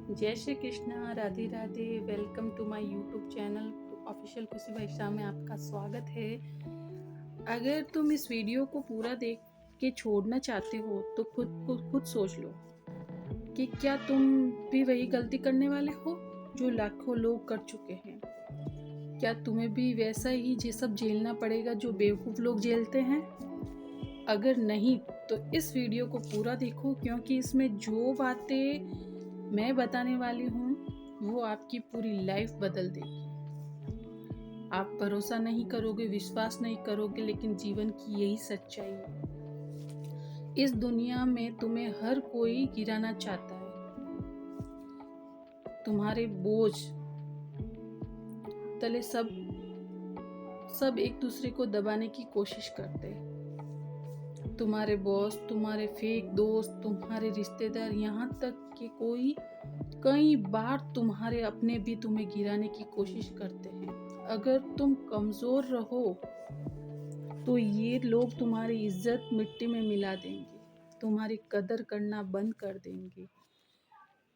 जय Shri Krishna, Radhe Radhe. Welcome to my YouTube channel official Khushi Bhai Shah में आपका स्वागत है। अगर तुम इस वीडियो को पूरा देख के छोड़ना चाहते हो तो खुद सोच लो कि क्या तुम भी वही गलती करने वाले हो जो लाखों लोग कर चुके हैं। क्या तुम्हें भी वैसा ही ये सब झेलना पड़ेगा जो बेवकूफ़ लोग झेलते हैं? अगर नहीं तो इस वीडियो को पूरा देखो, क्योंकि इसमें जो बातें मैं बताने वाली हूँ वो आपकी पूरी लाइफ बदल देगी। आप भरोसा नहीं करोगे, विश्वास नहीं करोगे, लेकिन जीवन की यही सच्चाई है। इस दुनिया में तुम्हें हर कोई गिराना चाहता है। तुम्हारे बोझ तले सब एक दूसरे को दबाने की कोशिश करते हैं। तुम्हारे बॉस, तुम्हारे फेक दोस्त, तुम्हारे रिश्तेदार, यहाँ तक कि कई बार तुम्हारे अपने भी तुम्हें गिराने की कोशिश करते हैं। अगर तुम कमजोर रहो तो ये लोग तुम्हारी इज्जत मिट्टी में मिला देंगे, तुम्हारी कदर करना बंद कर देंगे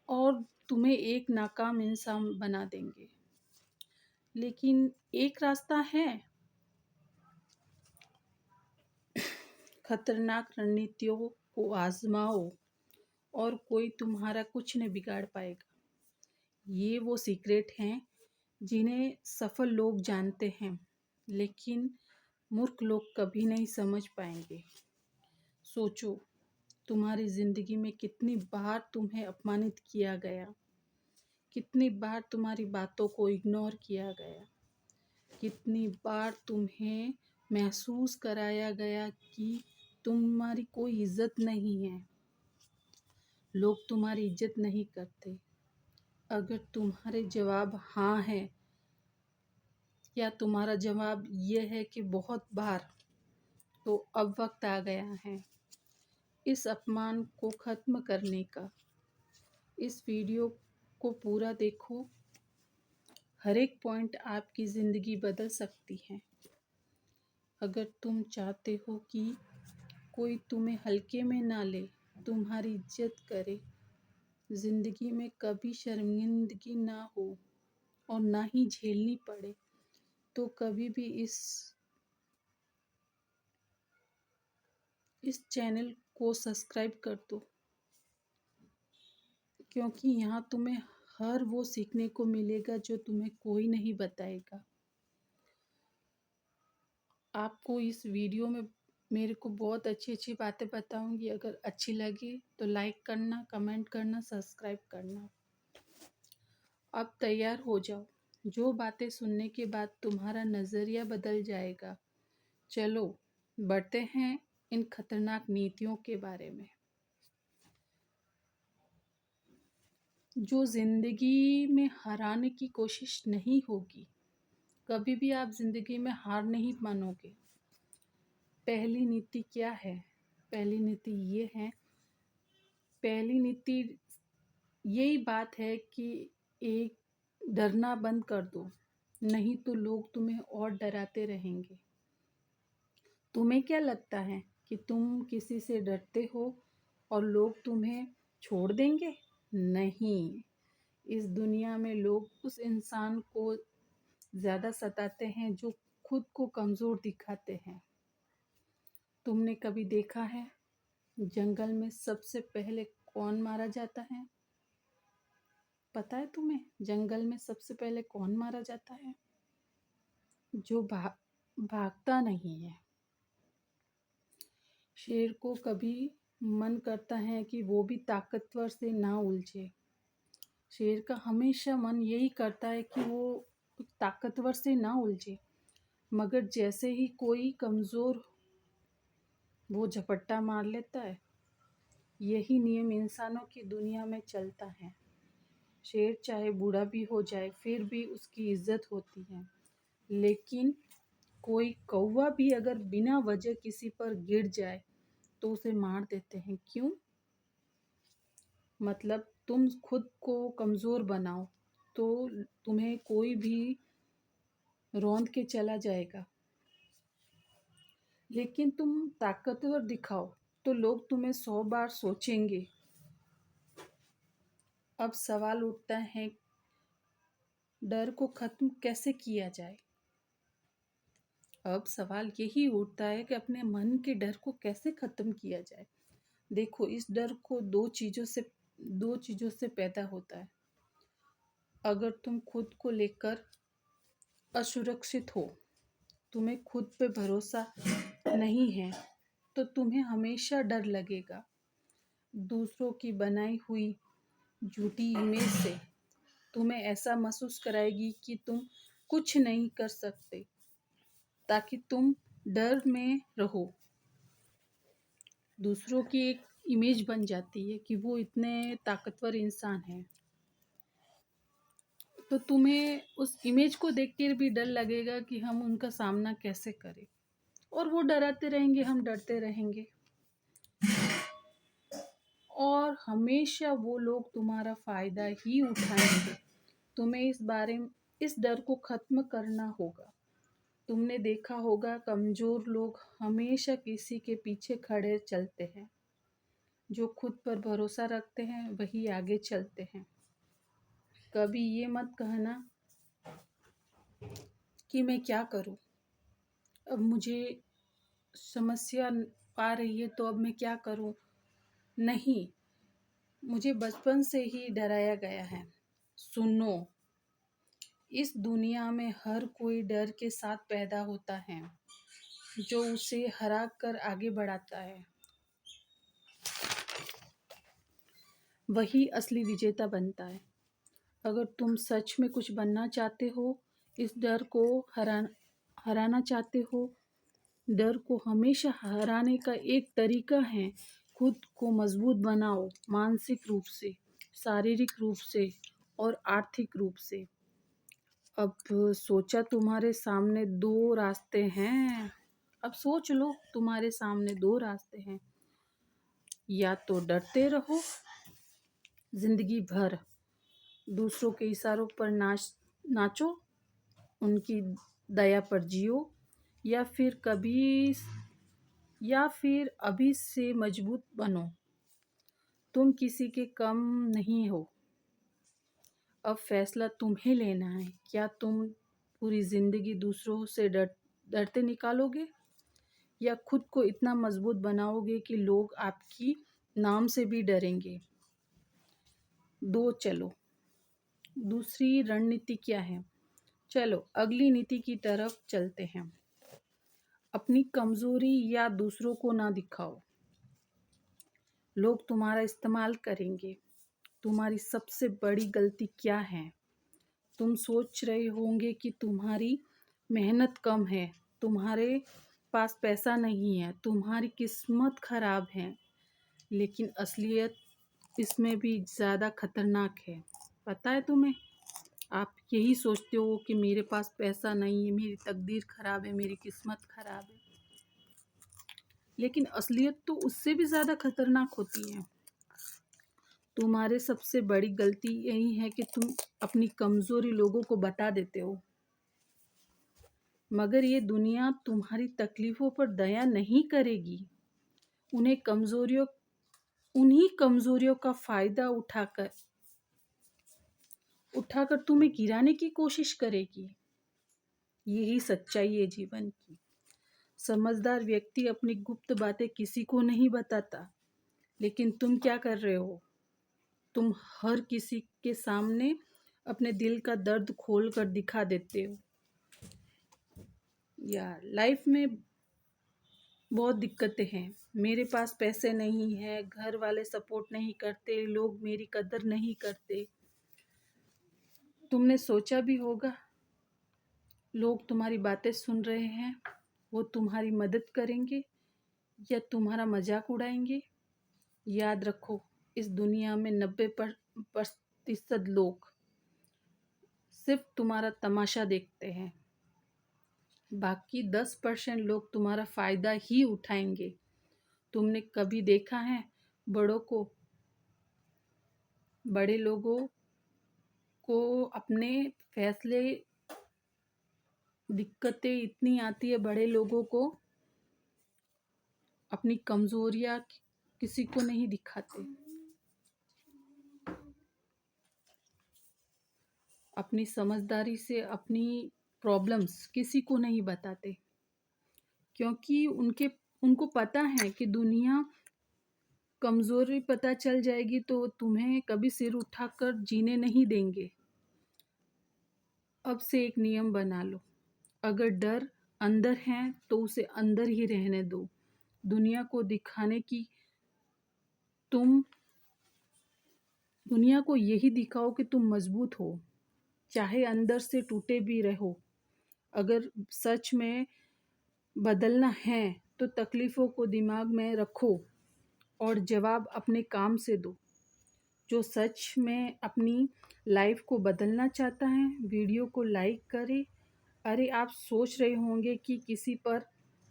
और तुम्हें एक नाकाम इंसान बना देंगे। लेकिन एक रास्ता है, खतरनाक रणनीतियों को आजमाओ और कोई तुम्हारा कुछ नहीं बिगाड़ पाएगा। ये वो सीक्रेट हैं जिन्हें सफल लोग जानते हैं, लेकिन मूर्ख लोग कभी नहीं समझ पाएंगे। सोचो, तुम्हारी जिंदगी में कितनी बार तुम्हें अपमानित किया गया, कितनी बार तुम्हारी बातों को इग्नोर किया गया, कितनी बार तुम्हें महसूस कराया गया कि तुम्हारी कोई इज्जत नहीं है, लोग तुम्हारी इज्जत नहीं करते। अगर तुम्हारे जवाब हाँ है या तुम्हारा जवाब ये है कि बहुत बार, तो अब वक्त आ गया है इस अपमान को ख़त्म करने का। इस वीडियो को पूरा देखो, हर एक पॉइंट आपकी ज़िंदगी बदल सकती है। अगर तुम चाहते हो कि कोई तुम्हें हल्के में ना ले, तुम्हारी इज्जत करे, ज़िंदगी में कभी शर्मिंदगी ना हो और ना ही झेलनी पड़े, तो कभी भी इस चैनल को सब्सक्राइब कर दो, क्योंकि यहाँ तुम्हें हर वो सीखने को मिलेगा जो तुम्हें कोई नहीं बताएगा। आपको इस वीडियो में मेरे को बहुत अच्छी अच्छी बातें बताऊंगी। अगर अच्छी लगी तो लाइक करना, कमेंट करना, सब्सक्राइब करना। अब तैयार हो जाओ, जो बातें सुनने के बाद तुम्हारा नज़रिया बदल जाएगा। चलो बढ़ते हैं इन खतरनाक नीतियों के बारे में, जो ज़िंदगी में हराने की कोशिश नहीं होगी। कभी भी आप ज़िंदगी में हार नहीं मानोगे। पहली नीति क्या है? पहली नीति ये है, पहली नीति यही बात है कि एक, डरना बंद कर दो, नहीं तो लोग तुम्हें और डराते रहेंगे। तुम्हें क्या लगता है कि तुम किसी से डरते हो और लोग तुम्हें छोड़ देंगे? नहीं, इस दुनिया में लोग उस इंसान को ज़्यादा सताते हैं जो खुद को कमज़ोर दिखाते हैं। तुमने कभी देखा है जंगल में सबसे पहले कौन मारा जाता है? पता है तुम्हें जंगल में सबसे पहले कौन मारा जाता है? जो भागता नहीं है। शेर को कभी मन करता है कि वो भी ताकतवर से ना उलझे। शेर का हमेशा मन यही करता है कि वो ताकतवर से ना उलझे, मगर जैसे ही कोई कमज़ोर, वो झपट्टा मार लेता है। यही नियम इंसानों की दुनिया में चलता है। शेर चाहे बूढ़ा भी हो जाए फिर भी उसकी इज्जत होती है, लेकिन कोई कौवा भी अगर बिना वजह किसी पर गिर जाए तो उसे मार देते हैं। क्यों? मतलब तुम खुद को कमज़ोर बनाओ तो तुम्हें कोई भी रौंद के चला जाएगा, लेकिन तुम ताकतवर दिखाओ तो लोग तुम्हें 100 बार सोचेंगे। अब सवाल उठता है, डर को खत्म कैसे किया जाए? अब सवाल यही उठता है कि अपने मन के डर को कैसे खत्म किया जाए। देखो, इस डर को दो चीजों से पैदा होता है। अगर तुम खुद को लेकर असुरक्षित हो, तुम्हें खुद पे भरोसा नहीं है, तो तुम्हें हमेशा डर लगेगा। दूसरों की बनाई हुई झूठी इमेज से तुम्हें ऐसा महसूस कराएगी कि तुम कुछ नहीं कर सकते, ताकि तुम डर में रहो। दूसरों की एक इमेज बन जाती है कि वो इतने ताकतवर इंसान हैं, तो तुम्हें उस इमेज को देख कर भी डर लगेगा कि हम उनका सामना कैसे करें, और वो डराते रहेंगे, हम डरते रहेंगे, और हमेशा वो लोग तुम्हारा फायदा ही उठाएंगे। तुम्हें इस डर को खत्म करना होगा। तुमने देखा होगा, कमजोर लोग हमेशा किसी के पीछे खड़े चलते हैं। जो खुद पर भरोसा रखते हैं वही आगे चलते हैं। कभी ये मत कहना कि मैं क्या करूं, अब मुझे समस्या आ रही है तो अब मैं क्या करूं। नहीं, मुझे बचपन से ही डराया गया है। सुनो, इस दुनिया में हर कोई डर के साथ पैदा होता है, जो उसे हरा कर आगे बढ़ाता है वही असली विजेता बनता है। अगर तुम सच में कुछ बनना चाहते हो, इस डर को हराना चाहते हो, डर को हमेशा हराने का एक तरीका है, खुद को मजबूत बनाओ, मानसिक रूप से, शारीरिक रूप से और आर्थिक रूप से। अब सोचा, तुम्हारे सामने दो रास्ते हैं। अब सोच लो, तुम्हारे सामने दो रास्ते हैं। या तो डरते रहो जिंदगी भर, दूसरों के इशारों पर नाचो, उनकी दया पर जियो, या फिर अभी से मजबूत बनो। तुम किसी के कम नहीं हो। अब फैसला तुम्हें लेना है। क्या तुम पूरी जिंदगी दूसरों से डरते निकालोगे, या खुद को इतना मजबूत बनाओगे कि लोग आपकी नाम से भी डरेंगे? चलो, दूसरी रणनीति क्या है? चलो अगली नीति की तरफ चलते हैं। अपनी कमजोरी या दूसरों को ना दिखाओ। लोग तुम्हारा इस्तेमाल करेंगे। तुम्हारी सबसे बड़ी गलती क्या है? तुम सोच रहे होंगे कि तुम्हारी मेहनत कम है, तुम्हारे पास पैसा नहीं है, तुम्हारी किस्मत खराब है, लेकिन असलियत इसमें भी ज़्यादा खतरनाक है। पता है तुम्हें? आप यही सोचते हो कि मेरे पास पैसा नहीं है, मेरी तकदीर खराब है, मेरी किस्मत खराब है, लेकिन असलियत तो उससे भी ज़्यादा खतरनाक होती है। तुम्हारे सबसे बड़ी गलती यही है कि तुम अपनी कमज़ोरी लोगों को बता देते हो, मगर ये दुनिया तुम्हारी तकलीफ़ों पर दया नहीं करेगी। उन्हीं कमज़ोरियों का फ़ायदा उठाकर तुम्हें गिराने की कोशिश करेगी। यही सच्चाई है जीवन की। समझदार व्यक्ति अपनी गुप्त बातें किसी को नहीं बताता, लेकिन तुम क्या कर रहे हो? तुम हर किसी के सामने अपने दिल का दर्द खोल कर दिखा देते हो। यार, लाइफ में बहुत दिक्कतें हैं। मेरे पास पैसे नहीं है, घर वाले सपोर्ट नहीं करते, लोग मेरी कदर नहीं करते। तुमने सोचा भी होगा, लोग तुम्हारी बातें सुन रहे हैं, वो तुम्हारी मदद करेंगे या तुम्हारा मजाक उड़ाएंगे? याद रखो, इस दुनिया में 90% लोग सिर्फ तुम्हारा तमाशा देखते हैं। बाकी 10% लोग तुम्हारा फायदा ही उठाएंगे। तुमने कभी देखा है बड़े लोगों को अपने फैसले, दिक्कतें इतनी आती है, बड़े लोगों को अपनी कमजोरियां किसी को नहीं दिखाते। अपनी समझदारी से अपनी प्रॉब्लम्स किसी को नहीं बताते, क्योंकि उनको पता है कि दुनिया कमज़ोरी पता चल जाएगी तो तुम्हें कभी सिर उठाकर जीने नहीं देंगे। अब से एक नियम बना लो, अगर डर अंदर है तो उसे अंदर ही रहने दो। दुनिया को दिखाने की तुम दुनिया को यही दिखाओ कि तुम मजबूत हो, चाहे अंदर से टूटे भी रहो। अगर सच में बदलना है तो तकलीफ़ों को दिमाग में रखो और जवाब अपने काम से दो। जो सच में अपनी लाइफ को बदलना चाहता है, वीडियो को लाइक करे। अरे आप सोच रहे होंगे कि किसी पर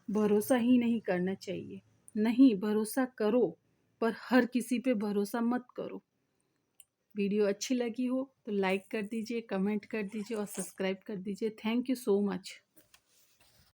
भरोसा ही नहीं करना चाहिए। नहीं, भरोसा करो, पर हर किसी पे भरोसा मत करो। वीडियो अच्छी लगी हो तो लाइक कर दीजिए, कमेंट कर दीजिए और सब्सक्राइब कर दीजिए। Thank you so much.